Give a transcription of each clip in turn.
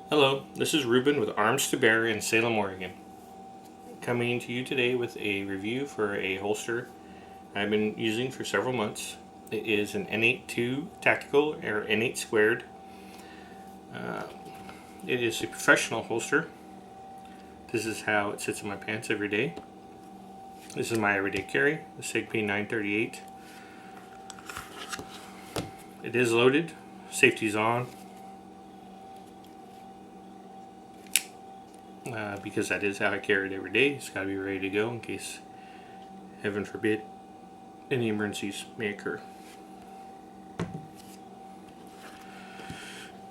Hello, this is Ruben with Arms to Bear in Salem, Oregon. Coming to you today with a review for a holster I've been using for several months. It is an N82 Tactical, or N8 squared. It is a professional holster. This is how it sits in my pants every day. This is my everyday carry, the SIG P938. It is loaded, safety's on. Because that is how I carry it every day. It's got to be ready to go in case, heaven forbid, any emergencies may occur.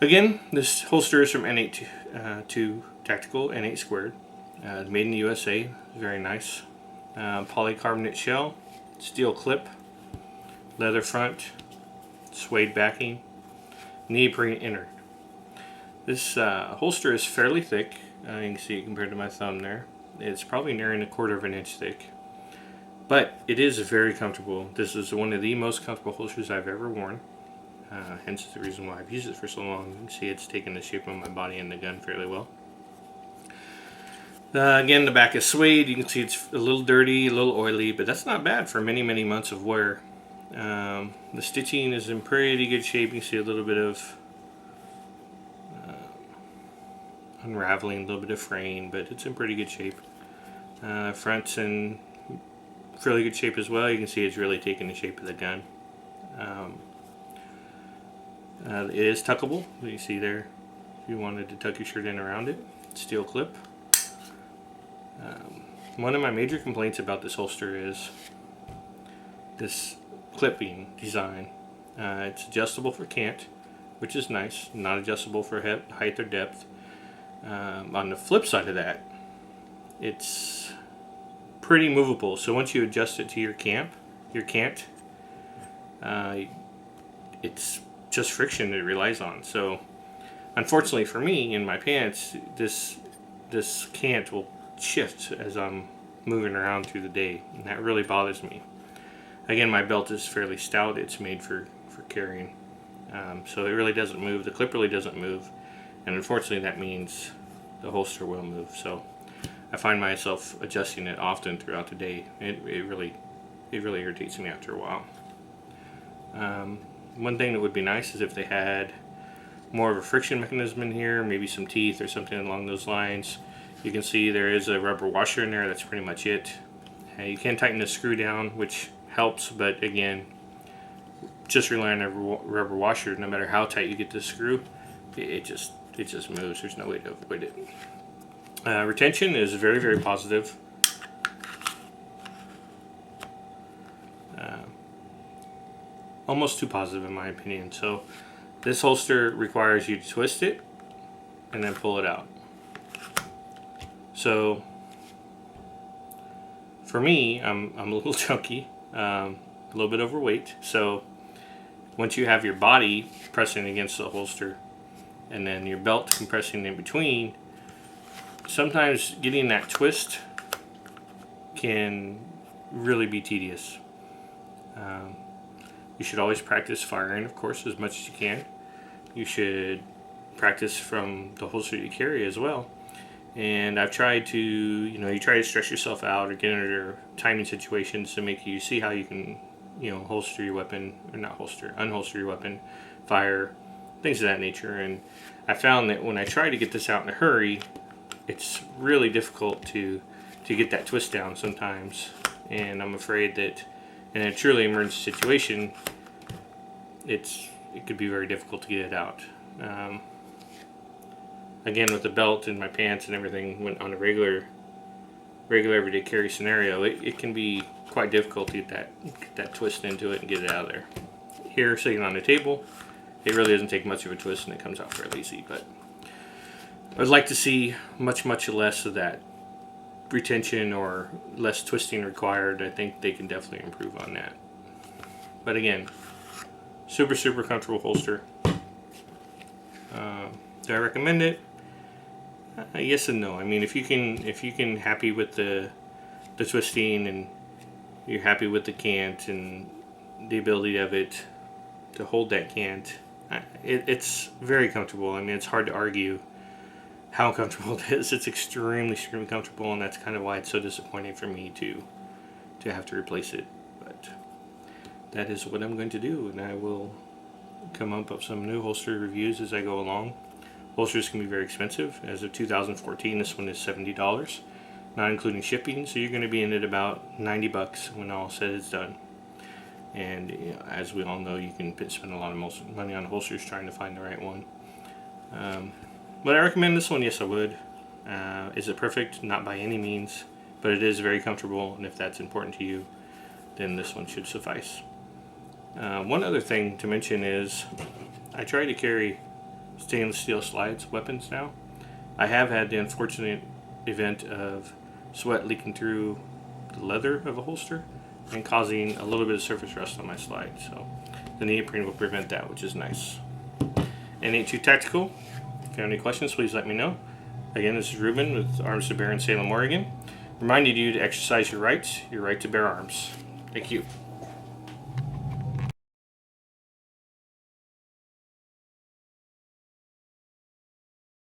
Again, this holster is from N82 Tactical, N8 squared. Made in the USA, very nice. Polycarbonate shell, steel clip, leather front, suede backing, neoprene inner. This holster is fairly thick. You can see it compared to my thumb there. It's probably nearing 1/4 of an inch thick. But it is very comfortable. This is one of the most comfortable holsters I've ever worn. Hence the reason why I've used it for so long. You can see it's taken the shape of my body and the gun fairly well. Again, the back is suede. You can see it's a little dirty, a little oily, but that's not bad for many, many months of wear. The stitching is in pretty good shape. You can see a little bit of unraveling, a little bit of fraying, but it's in pretty good shape. Front's in fairly good shape as well. You can see it's really taking the shape of the gun. It is tuckable. You see there, if you wanted to tuck your shirt in around it. Steel clip. One of my major complaints about this holster is this clipping design. It's adjustable for cant, which is nice. Not adjustable for height or depth. On the flip side of that, it's pretty movable. So once you adjust it to your cant, it's just friction that it relies on. So unfortunately for me, in my pants, this cant will shift as I'm moving around through the day, and that really bothers me. Again, my belt is fairly stout. It's made for carrying, so it really doesn't move. The clip really doesn't move. And unfortunately that means the holster will move. So I find myself adjusting it often throughout the day. It really irritates me after a while. One thing that would be nice is if they had more of a friction mechanism in here, maybe some teeth or something along those lines. You can see there is a rubber washer in there. That's pretty much it. You can tighten the screw down, which helps, but again, just relying on a rubber washer, no matter how tight you get the screw, it just moves. There's no way to avoid it. Retention is very, very positive. Almost too positive in my opinion. So this holster requires you to twist it and then pull it out. So for me, I'm a little chunky, a little bit overweight. So once you have your body pressing against the holster and then your belt compressing in between, sometimes getting that twist can really be tedious. You should always practice firing, of course, as much as you can. You should practice from the holster you carry as well. And I've tried to, you try to stretch yourself out or get under timing situations to make you see how you can, holster your weapon, or not holster, unholster your weapon, fire, things of that nature. And I found that when I try to get this out in a hurry, it's really difficult to get that twist down sometimes. And I'm afraid that in a truly emergency situation, it could be very difficult to get it out. Again, with the belt and my pants and everything, when on a regular everyday carry scenario, it can be quite difficult to get that twist into it and get it out of there. Here, sitting on the table, it really doesn't take much of a twist and it comes out fairly easy. But I'd like to see much less of that retention or less twisting required. I think they can definitely improve on that. But again, super comfortable holster. Do I recommend it? Yes and no. I mean, if you can happy with the twisting and you're happy with the cant and the ability of it to hold that cant, it's very comfortable. I mean, it's hard to argue how comfortable it is. It's extremely comfortable, and that's kind of why it's so disappointing for me to have to replace it. But that is what I'm going to do, and I will come up with some new holster reviews as I go along. Holsters can be very expensive. As of 2014, this one is $70, not including shipping, so you're going to be in at about $90 when all said is done. And you know, as we all know, you can spend a lot of money on holsters trying to find the right one. Would I recommend this one? Yes, I would. Is it perfect? Not by any means, but it is very comfortable, and if that's important to you, then this one should suffice. One other thing to mention is I try to carry stainless steel slides weapons now. I have had the unfortunate event of sweat leaking through the leather of a holster and causing a little bit of surface rust on my slide, so the neoprene will prevent that, which is nice. N82 Tactical. If you have any questions, please let me know. Again, this is Ruben with Arms to Bear in Salem, Oregon, reminding you to exercise your right to bear arms. Thank you.